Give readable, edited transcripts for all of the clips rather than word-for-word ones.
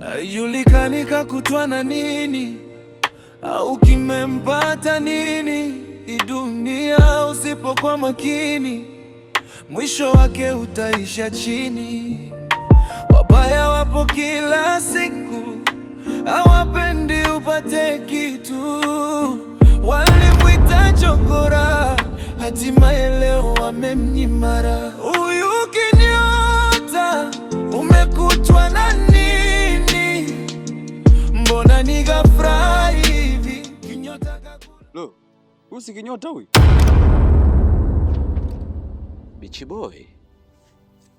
Haijulikani kakutwa na nini au kimempata nini. Hii dunia usipokuwa makini, mwisho wake utaisha chini. Wabaya wapo kila siku, hawapendi upate kitu. Walimwita chokora, hatimaye leo wamemnyimara. Huyu kinyota umekutwa na nini? Mbona ni ghafla hivi? Kinyota Lo, huyu si kinyota huyu? Bichi boy,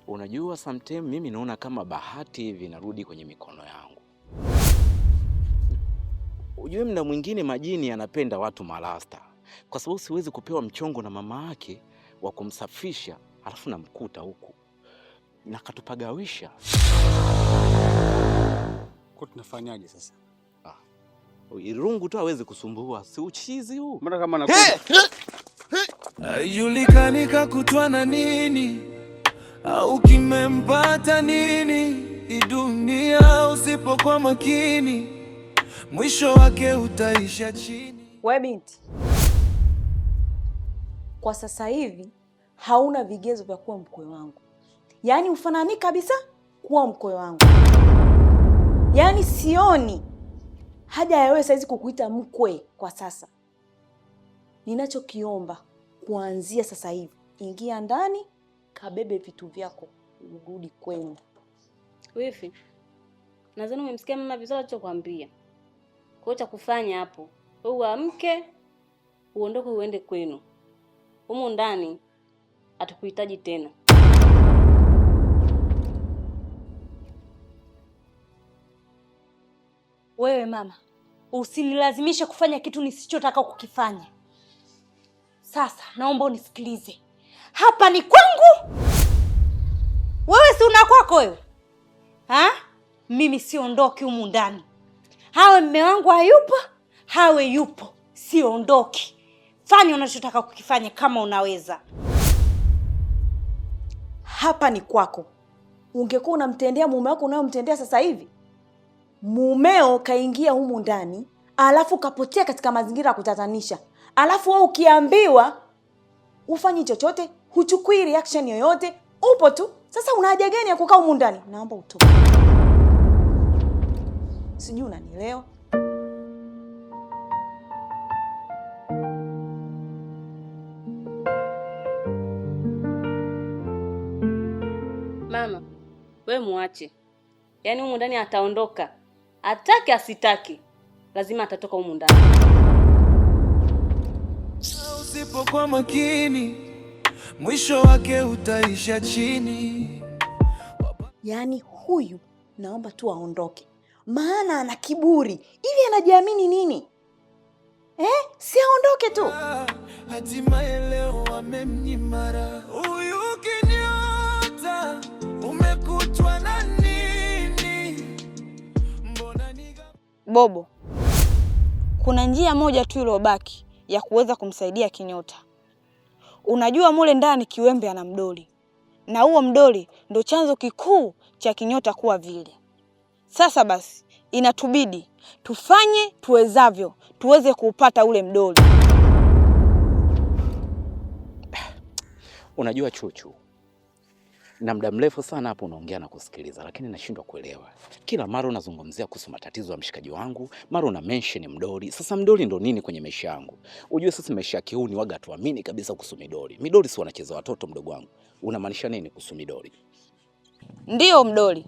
unajua sometime mimi naona kama bahati hivi narudi kwenye mikono yangu. Ujue mda mwingine majini anapenda watu malasta, kwa sababu siwezi kupewa mchongo na mama yake wa kumsafisha alafu namkuta huku na katupagawisha. Kwa tunafanyaje sasa? Irungu tu hawezi kusumbua, si uchizi huu. Mbona kama nakuja? Haijulikani kakutwa na nini au kimempata nini. Hii dunia usipokuwa makini, mwisho wake utaisha chini. We binti, kwa sasa hivi hauna vigezo vya kuwa mkwe wangu. Yaani ufanani kabisa kuwa mkwe wangu. Yaani sioni haja ya wewe saizi kukuita mkwe kwa sasa. Ninachokiomba kuanzia sasa hivi, ingia ndani, kabebe vitu vyako, urudi kwenu. Wifi, nadhani umemsikia mama vizuri alichokuambia. Kwa cha kufanya hapo, wewe uamke, uondoke uende kwenu. Humu ndani atakuhitaji tena. Wewe mama, usinilazimishe kufanya kitu nisichotaka kukifanya. Sasa naomba unisikilize. Hapa ni kwangu. Wewe si una kwako wewe? Mimi siondoki humu ndani. Hawe mme wangu hayupo, hawe yupo, siondoki. Fanya unachotaka kukifanya kama unaweza. Hapa ni kwako. Ungekuwa unamtendea mume wako unayomtendea sasa hivi. Mumeo kaingia humu ndani, alafu kapotea katika mazingira ya kutatanisha. Alafu wewe ukiambiwa ufanye chochote, huchukui reaction yoyote, upo tu. Sasa una haja gani ya kukaa humu ndani? Naomba utoke. Sijui unanielewa? Mama, wewe muache. Yaani humu ndani ataondoka. Atake asitaki, lazima atatoka humu ndani. Usipokuwa makini, mwisho wake utaisha chini. Yaani huyu naomba tu aondoke. Maana ana kiburi. Hivi anajiamini nini? Si aondoke tu. Hatimaye leo wamemnyimara. Huyu kinyota umekutwa na nini? Mbona Bobo, kuna njia moja tu iliyobaki ya kuweza kumsaidia kinyota. Unajua mule ndani kiwembe ana mdoli. Na huo mdoli ndo chanzo kikuu cha kinyota kuwa vile. Sasa basi, inatubidi tufanye tuwezavyo tuweze kuupata ule mdoli. Unajua Chuchu, na muda mrefu sana hapo unaongea na kusikiliza, lakini nashindwa kuelewa. Kila mara unazungumzia kuhusu matatizo ya mshikaji wangu, mara una mention mdoli. Sasa mdoli ndo nini kwenye maisha yangu? Ujue sasa maisha yake huu ni waga tuamini kabisa kuhusu midoli. Midoli si wanacheza watoto mdogo wangu. Unamaanisha nini kuhusu midoli? Ndiyo mdoli.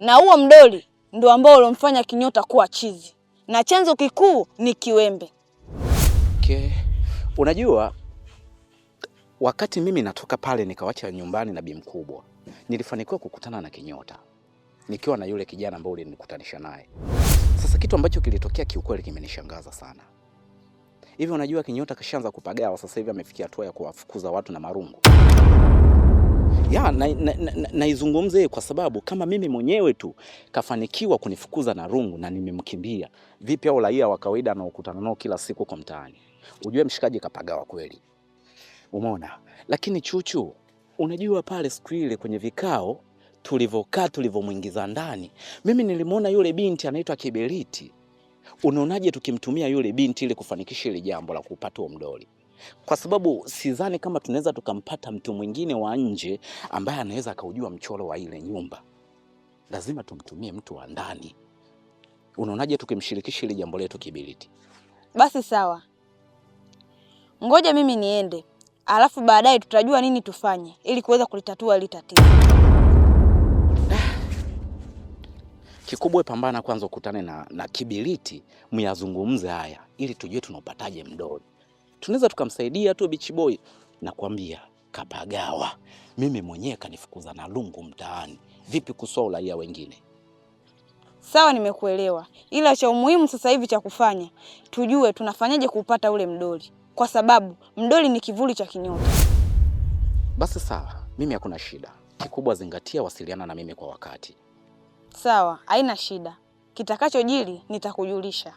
Na huo mdoli ndo ambao ulomfanya kinyota kuwa chizi. Na chanzo kikuu ni kiwembe. Okay. Unajua wakati mimi natoka pale nikawacha nyumbani na bi mkubwa, nilifanikiwa kukutana na kinyota. Nikiwa na yule kijana ambaye ulinikutanisha naye. Sasa kitu ambacho kilitokea kiukweli kimenishangaza sana. Hivi unajua kinyota kashaanza kupagawa, sasa hivi amefikia hatua ya kuwafukuza watu na marungu. Naizungumze kwa sababu kama mimi mwenyewe tu kafanikiwa kunifukuza na rungu na nimemkimbia, vipi au raia wa kawaida anaokutana nao kila siku kwa mtaani? Ujue mshikaji kapagawa kweli. Umeona? Lakini Chuchu, unajua pale siku ile kwenye vikao tulivyokaa tulivyomuingiza ndani, mimi nilimwona yule binti anaitwa Kiberiti. Unaonaje tukimtumia yule binti ili kufanikisha ile jambo la kupata huo mdoli? Kwa sababu sidhani kama tunaweza tukampata mtu mwingine wa nje ambaye anaweza akaujua mchoro wa ile nyumba. Lazima tumtumie mtu wa ndani. Unaonaje tukimshirikisha ile jambo letu Kiberiti? Basi sawa. Ngoja mimi niende. Alafu baadaye tutajua nini tufanye ili kuweza kulitatua hili tatizo. Kikubwa pambana kwanza ukutane na Kiberiti, myazungumze haya ili tujue tunapataje mdoli. Tunaweza tukamsaidia tu Beach Boy. Nakwambia kapagawa. Mimi mwenyewe kanifukuza na lungu mtaani. Vipi kusoa raia wengine? Sawa, nimekuelewa. Ila cha umuhimu sasa hivi cha kufanya, tujue tunafanyaje kupata ule mdoli. Kwa sababu mdoli ni kivuli cha kinyota. Basi sawa, mimi hakuna shida. Kikubwa zingatia, wasiliana na mimi kwa wakati. Sawa, haina shida. Kitakachojili nitakujulisha.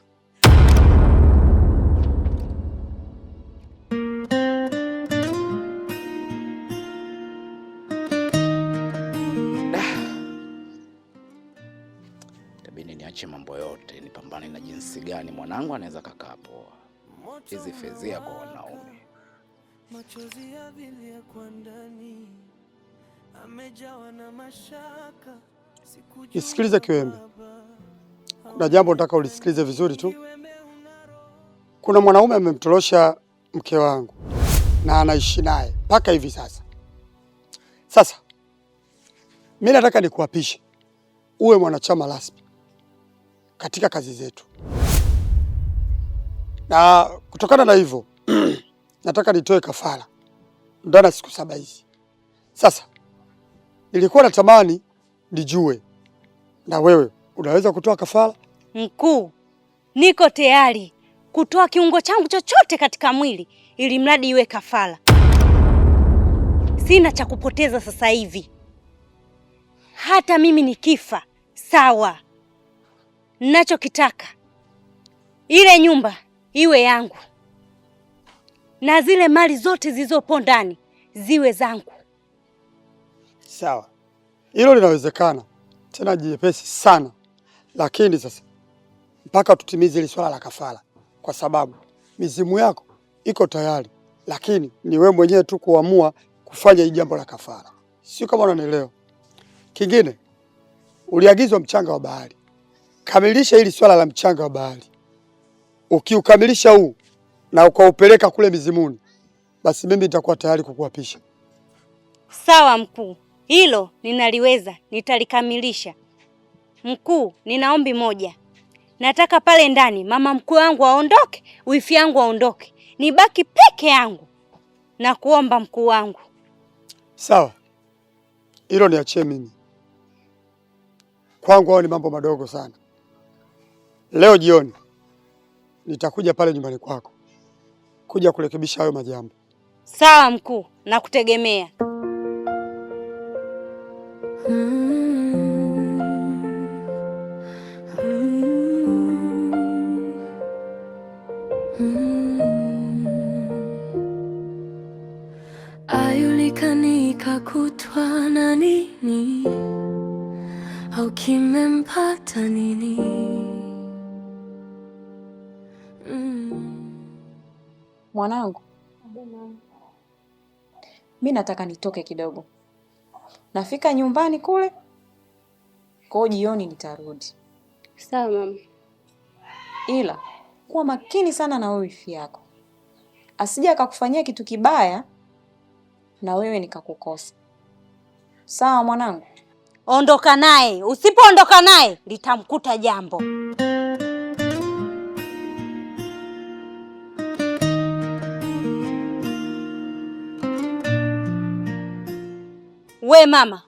Tabini niache mambo yote, nipambane na jinsi gani mwanangu anaweza kakaa poa. Hizi fezia kwa wanaume. Machozi ya vilia kwa ndani, amejawa na mashaka. Nisikilize Kiwembe. Kuna jambo nataka ulisikilize vizuri tu. Kuna mwanaume amemtorosha mke wangu na anaishi naye mpaka hivi sasa. Sasa mimi nataka nikuapishe uwe mwanachama rasmi katika kazi zetu. Na kutokana na hivyo nataka nitoe kafara ndani ya siku 7 hizi. Sasa nilikuwa natamani nijue na wewe unaweza kutoa kafara? Mkuu, niko tayari kutoa kiungo changu chochote katika mwili ili mradi iwe kafara. Sina cha kupoteza sasa hivi. Hata mimi nikifa, sawa. Ninachokitaka ile nyumba iwe yangu. Na zile mali zote zilizopo ndani ziwe zangu. Sawa. Hilo linawezekana. Tena jepesi sana. Lakini sasa mpaka tutimize ile swala la kafara, kwa sababu mizimu yako iko tayari, lakini ni wewe mwenyewe tu kuamua kufanya hii jambo la kafara. Sio kama unanielewa. Kingine, uliagizwa mchanga wa bahari. Kamilisha hili swala la mchanga wa bahari. Ukiukamilisha huu na ukaupeleka kule mizimuni, basi mimi nitakuwa tayari kukuapisha. Sawa mkuu. Hilo ninaliweza, nitalikamilisha. Mkuu, nina ombi moja. Nataka pale ndani mama mkuu wangu aondoke, wifi yangu aondoke. Nibaki peke yangu. Na kuomba mkuu wangu. Sawa. Hilo niachie mimi. Kwangu hao ni mambo madogo sana. Leo jioni nitakuja pale nyumbani kwako kuja kurekebisha hayo majambo. Sawa mkuu, nakutegemea. Ayulikanika kutwa na nini, au kimempata nini? Mwanangu, mimi nataka nitoke kidogo. Nafika nyumbani kule, kwa jioni nitarudi. Sawa mama. Ila kuwa makini sana na wewe wifi yako. Asije akakufanyia kitu kibaya na wewe nikakukosa. Sawa mwanangu? Ondoka naye. Usipoondoka naye litamkuta jambo. We mama,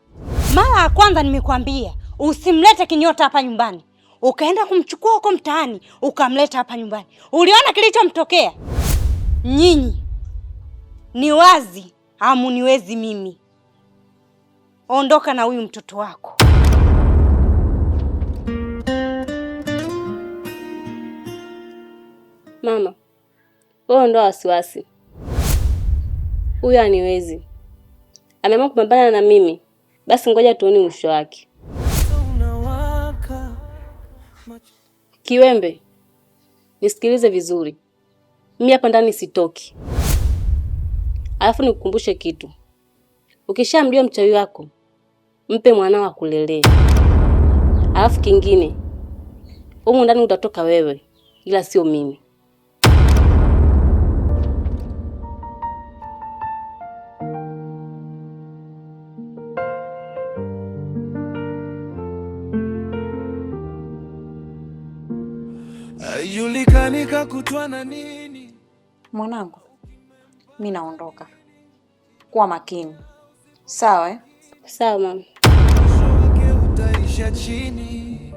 mara ya kwanza nimekwambia usimlete kinyota hapa nyumbani. Ukaenda kumchukua huko mtaani, ukamleta hapa nyumbani. Uliona kilichomtokea? Nyinyi ni wazi hamuniwezi mimi. Ondoka na huyu mtoto wako. Mama, wewe ndo wasiwasi. Huyu aniwezi. Ameamua kupambana na mimi Basi ngoja tuone mwisho wake. Kiwembe, nisikilize vizuri. Mimi hapa ndani sitoki. Alafu nikukumbushe kitu. Ukishamjua mchawi wako, mpe mwanao akulelea. Alafu kingine, humu ndani utatoka wewe, ila sio mimi. Yulikani kakutwa na nini? Mwanangu, mimi naondoka. Kuwa makini. Sawa eh? Sawa mama. Wake utaisha chini.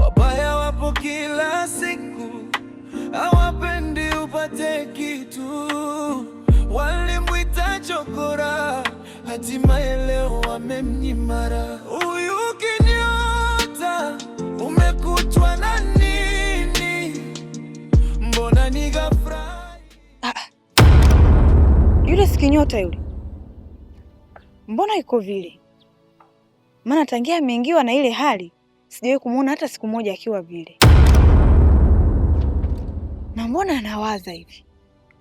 Wabaya wapo kila siku, hawapendi upate kitu. Walimwita chokora, hatimaye leo wamemnyimara. Huyu kinyota umekutwa na nini? Mbona nigafurahi? Yule si Kinyota yule. Mbona iko vile? Maana tangia ameingiwa na ile hali sijawahi kumuona hata siku moja akiwa vile. Na mbona anawaza hivi?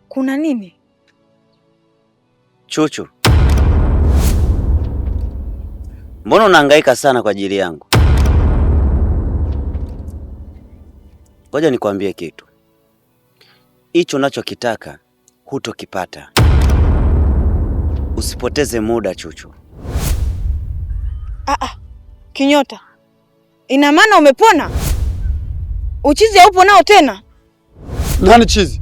Kuna nini? Chuchu, mbona unahangaika sana kwa ajili yangu? Ngoja nikwambie kitu. Hicho unachokitaka hutokipata. Usipoteze muda Chuchu. Kinyota, ina maana umepona? Uchizi haupo nao tena? Nani chizi?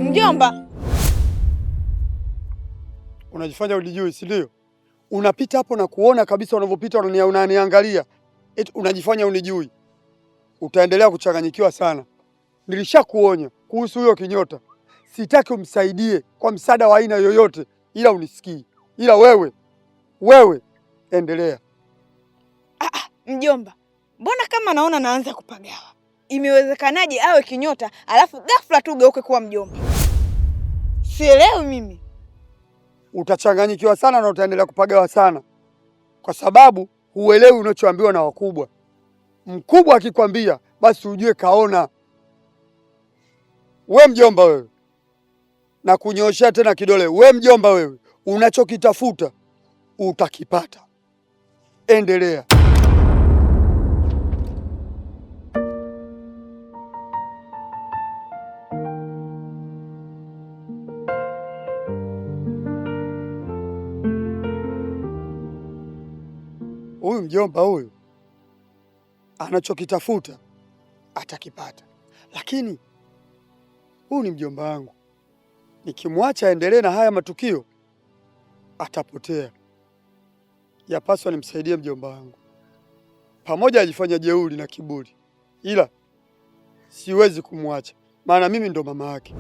Mjomba, Unajifanya unijui, si ndio? Unapita hapo na kuona kabisa unavyopita unaniangalia. Eti unajifanya unijui. Utaendelea kuchanganyikiwa sana. Nilishakuonya kuhusu huyo Kinyota. Sitaki umsaidie kwa msaada wa aina yoyote, ila unisikii. Ila wewe endelea. mjomba, mbona kama naona naanza kupagawa? Imewezekanaje awe Kinyota alafu ghafla tu geuke kuwa mjomba? Sielewi mimi. Utachanganyikiwa sana na utaendelea kupagawa sana, kwa sababu huelewi unachoambiwa na wakubwa. Mkubwa akikwambia basi ujue kaona. We mjomba wewe, na kunyooshea tena kidole. We mjomba wewe, unachokitafuta utakipata. Endelea. Huyu mjomba huyu anachokitafuta atakipata, lakini huyu ni mjomba wangu. Nikimwacha aendelee na haya matukio atapotea. Yapaswa nimsaidie mjomba wangu, pamoja ajifanya jeuri na kiburi, ila siwezi kumwacha, maana mimi ndo mama yake.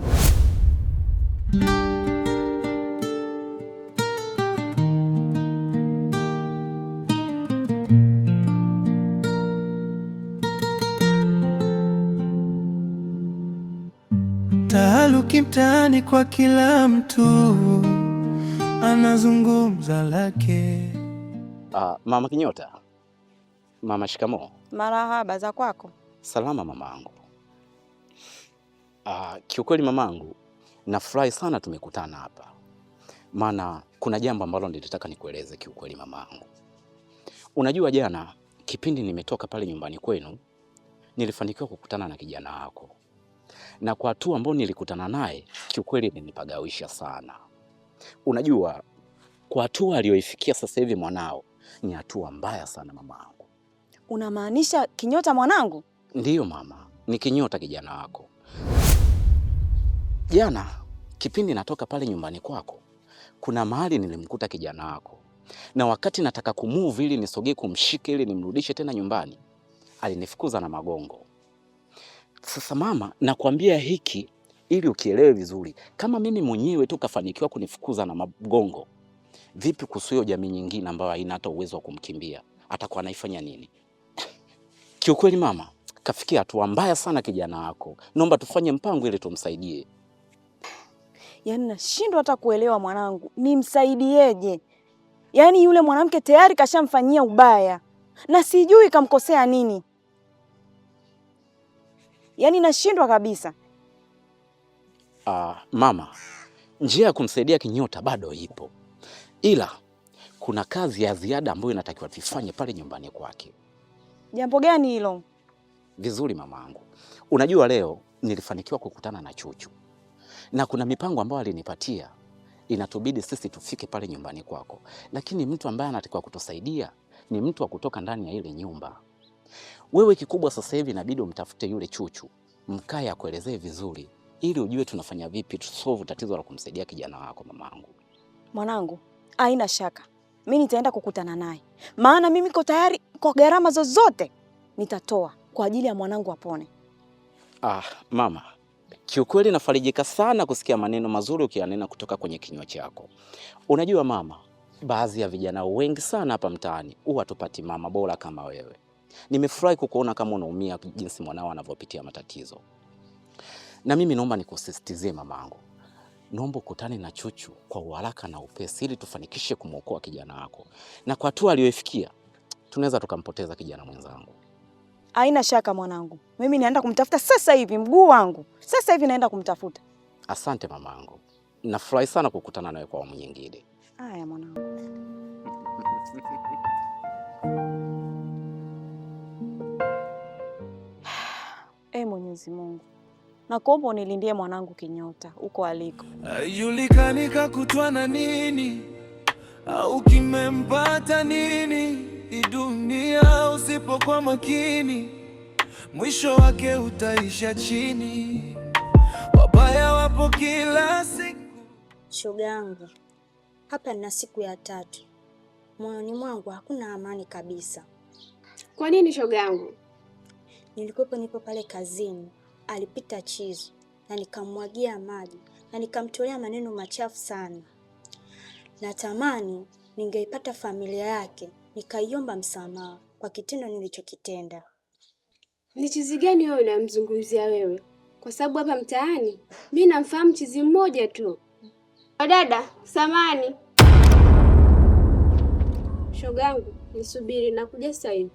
Taharuki mtaani kwa kila mtu anazungumza lake. Mama Kinyota. Mama shikamoo. Marahaba, za kwako? Salama mamangu. Kiukweli mamangu, nafurahi sana tumekutana hapa. Maana kuna jambo ambalo nilitaka nikueleze kiukweli mamangu. Unajua jana kipindi nimetoka pale nyumbani kwenu, nilifanikiwa kukutana na kijana wako. Na kwa hatua ambayo nilikutana naye, kiukweli ilinipagawisha sana. Unajua, kwa hatua aliyoifikia sasa hivi mwanao, ni hatua mbaya sana mamangu. Unamaanisha Kinyota mwanangu? Ndiyo mama, ni Kinyota kijana wako. Jana, kipindi natoka pale nyumbani kwako, kuna mahali nilimkuta kijana wako. Na wakati nataka kumove ili nisogee kumshike ili nimrudishe tena nyumbani, alinifukuza na magongo. Sasa mama, nakwambia hiki ili ukielewe vizuri. Kama mimi mwenyewe tu kafanikiwa kunifukuza na magongo, vipi kuhusu hiyo jamii nyingine ambayo haina hata uwezo wa kumkimbia? Atakuwa anaifanya nini? Kiukweli mama, kafikia hatua mbaya sana kijana wako. Naomba tufanye mpango ili tumsaidie. Yaani nashindwa hata kuelewa mwanangu, nimsaidieje? Yaani yule mwanamke tayari kashamfanyia ubaya na sijui kamkosea nini. Yaani nashindwa kabisa. Mama, njia ya kumsaidia Kinyota bado ipo, ila kuna kazi ya ziada ambayo inatakiwa tufanye pale nyumbani kwake. Jambo gani hilo? Vizuri mamangu, unajua leo nilifanikiwa kukutana na Chuchu na kuna mipango ambayo alinipatia, inatubidi sisi tufike pale nyumbani kwako, lakini mtu ambaye anatakiwa kutusaidia ni mtu wa kutoka ndani ya ile nyumba. Wewe kikubwa sasa hivi inabidi umtafute yule Chuchu, mkae akuelezee vizuri ili ujue tunafanya vipi tusolve tatizo la kumsaidia kijana wako mamangu. Mwanangu, haina shaka. Mimi nitaenda kukutana naye. Maana mimi niko tayari kwa gharama zozote nitatoa kwa ajili ya mwanangu apone. Mama, kiukweli nafarijika sana kusikia maneno mazuri ukiyanena kutoka kwenye kinywa chako. Unajua mama, baadhi ya vijana wengi sana hapa mtaani huwa tupati mama bora kama wewe. Nimefurahi kukuona kama unaumia jinsi mwanao anavyopitia matatizo. Na mimi naomba nikusisitizie mamangu, naomba ukutane na Chuchu kwa uharaka na upesi ili tufanikishe kumwokoa kijana wako. Na kwa hatua aliyofikia, tunaweza tukampoteza kijana mwenzangu. Haina shaka mwanangu. Mimi naenda kumtafuta sasa hivi, mguu wangu. Sasa hivi naenda kumtafuta. Asante mamangu. Nafurahi sana kukutana nawe kwa awamu nyingine. Haya mwanangu. Mwenyezi Mungu, nakuomba unilindie mwanangu Kinyota huko aliko. Haijulikani kakutwa na nini au kimempata nini. Hii dunia usipokuwa makini, mwisho wake utaisha chini. Wabaya wapo kila siku. Shoga yangu, hapa nina siku ya 3. Moyoni mwangu hakuna amani kabisa. Kwa nini shoga yangu? Nipo pale kazini, alipita Chizu na nikamwagia maji na nikamtolea maneno machafu sana. Natamani ningeipata familia yake nikaiomba msamaha kwa kitendo nilichokitenda. Ni chizi gani wewe unamzungumzia wewe? Kwa sababu hapa mtaani mimi namfahamu chizi mmoja tu. Dada, samani. Shoga yangu, nisubiri nakuja sasa hivi.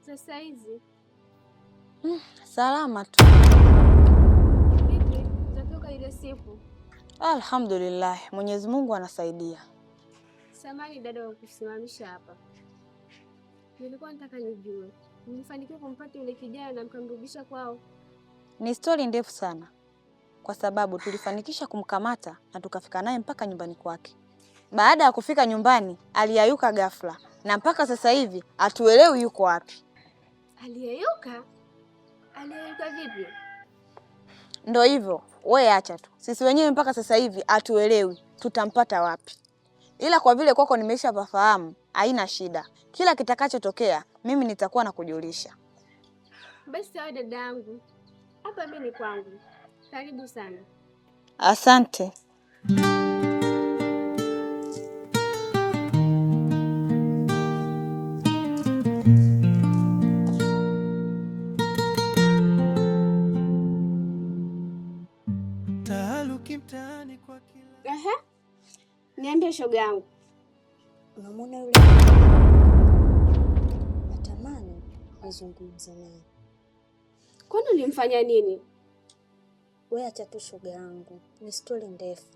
Sasa hizi salama tu. Vipi? Utatoka ile siku? Alhamdulillah, Mwenyezi Mungu anasaidia. Samani dada wa kusimamisha hapa. Nilikuwa nataka nijue, nilifanikiwa kumpata yule kijana na mkamrudisha kwao? Ni story ndefu sana, kwa sababu tulifanikisha kumkamata na tukafika naye mpaka nyumbani kwake. Baada ya kufika nyumbani, aliyayuka ghafla na mpaka sasa hivi hatuelewi yuko wapi. Aliyayuka? Aliyayuka vipi? Ndio hivyo, wewe acha tu. Sisi wenyewe mpaka sasa hivi hatuelewi tutampata wapi. Ila kwa vile kwako nimesha pafahamu, haina shida. Kila kitakachotokea, mimi nitakuwa nakujulisha. Basi sawa dadangu. Hapa mimi ni kwangu. Karibu sana. Asante. Niambie shoga yangu. Unamwona yule? Natamani nizungumze naye. Kwani ulimfanya nini? Wewe acha tu shoga yangu. Ni story ndefu.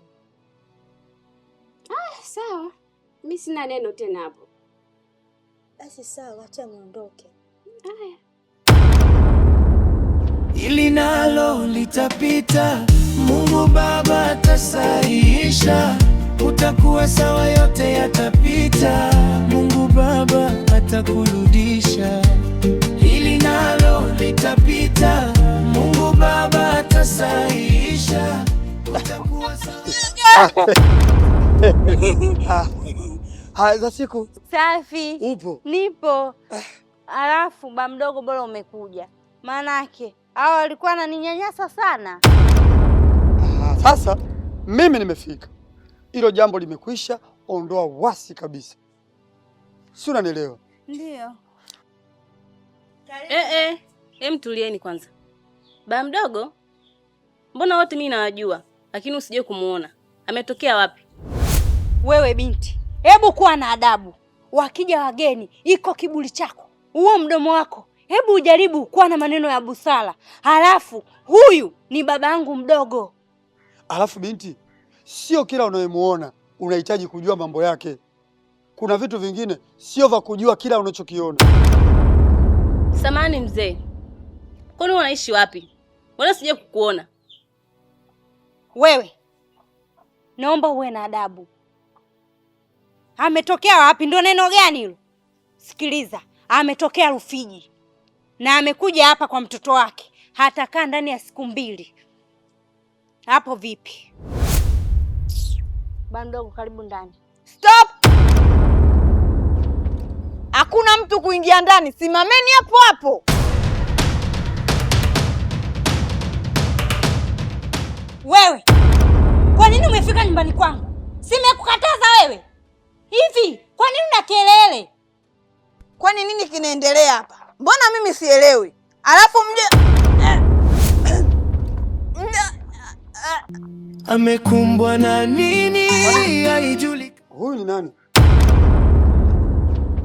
Sawa. Mimi sina neno tena hapo. Basi sawa, acha niondoke. Haya. Ili nalo litapita, Mungu Baba atasahihisha. Utakuwa sawa, yote yatapita, Mungu Baba atakurudisha. Hili nalo litapita, Mungu Baba atasahihisha. Utakuwa sawa. Za siku safi. Upo? Nipo. Alafu ba mdogo bora umekuja. Manake hao walikuwa wananinyanyasa sana. Sasa mimi nimefika hilo jambo limekwisha, ondoa wasi kabisa. Si unanielewa? Ndio. Tulieni kwanza. Baba mdogo, mbona wote mimi nawajua, lakini usije kumuona. Ametokea wapi? Wewe binti, hebu kuwa na adabu. Wakija wageni, iko kiburi chako, huo mdomo wako. Hebu ujaribu kuwa na maneno ya busara. Halafu huyu ni baba yangu mdogo. Halafu binti, sio kila unayemuona unahitaji kujua mambo yake. Kuna vitu vingine sio vya kujua kila unachokiona. Samahani mzee, kwani unaishi wapi? Wala sije kukuona. Wewe, naomba uwe na adabu. Ametokea wapi? Ndio neno gani hilo? Sikiliza, ametokea Rufiji na amekuja hapa kwa mtoto wake. Hatakaa ndani ya siku 2. Hapo vipi? Baba mdogo, karibu ndani. Stop! Hakuna mtu kuingia ndani. Simameni hapo hapo. Wewe, kwa nini umefika nyumbani kwangu? Simekukataza wewe. Hivi, kwa nini una kelele? Kwani nini kinaendelea hapa? Mbona mimi sielewi? Alafu amekumbwa na nini haijuliki. Huyu ni nani?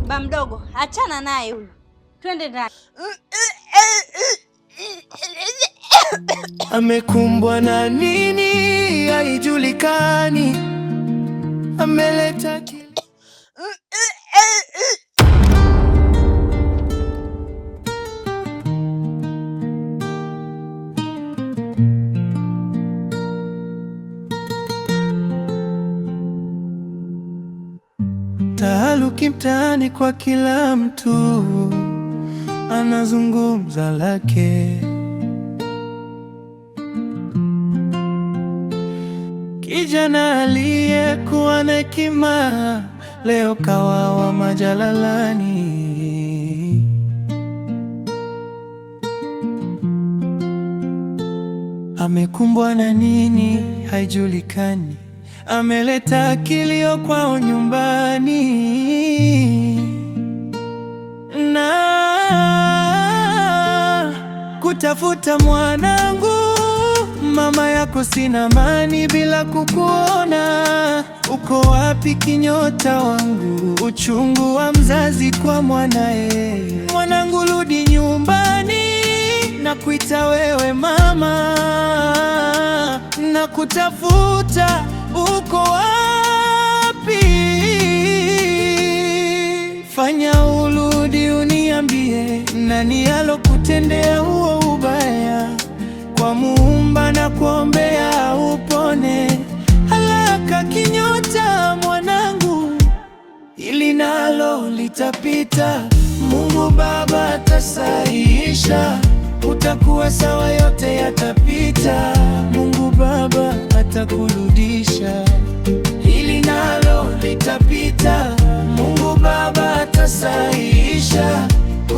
Ba mdogo, achana naye huyu. Twende ndani. Amekumbwa na nini haijulikani. Ameleta taharuki mtaani, kwa kila mtu anazungumza lake. Kijana aliyekuwa na hekima leo kawawa majalalani. Amekumbwa na nini haijulikani. Ameleta kilio kwao nyumbani. Na kutafuta mwanangu, mama yako sina amani bila kukuona. Uko wapi kinyota wangu, uchungu wa mzazi kwa mwanae. Mwanangu rudi nyumbani, nakuita wewe mama, nakutafuta, uko wapi? Fanya urudi uniambie, nani alokutendea huo ubaya? Kwa Muumba na kuombea upone haraka kinyota mwanangu, ili nalo litapita. Mungu Baba atasahihisha, utakuwa sawa, yote yatapita. Mungu Baba atakurudisha, ili nalo litapita. Mungu Baba atasahihisha,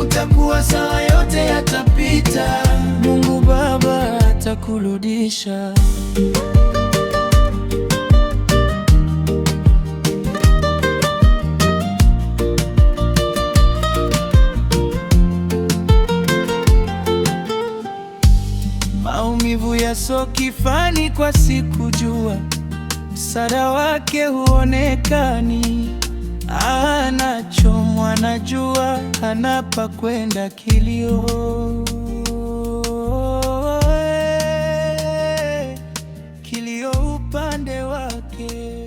utakuwa sawa, yote yatapita. Mungu Baba atakurudisha. Maumivu yaso kifani kwa siku jua, msaada wake huonekani. Anachomwa na jua, anapa kwenda kilio. Kilio upande wake.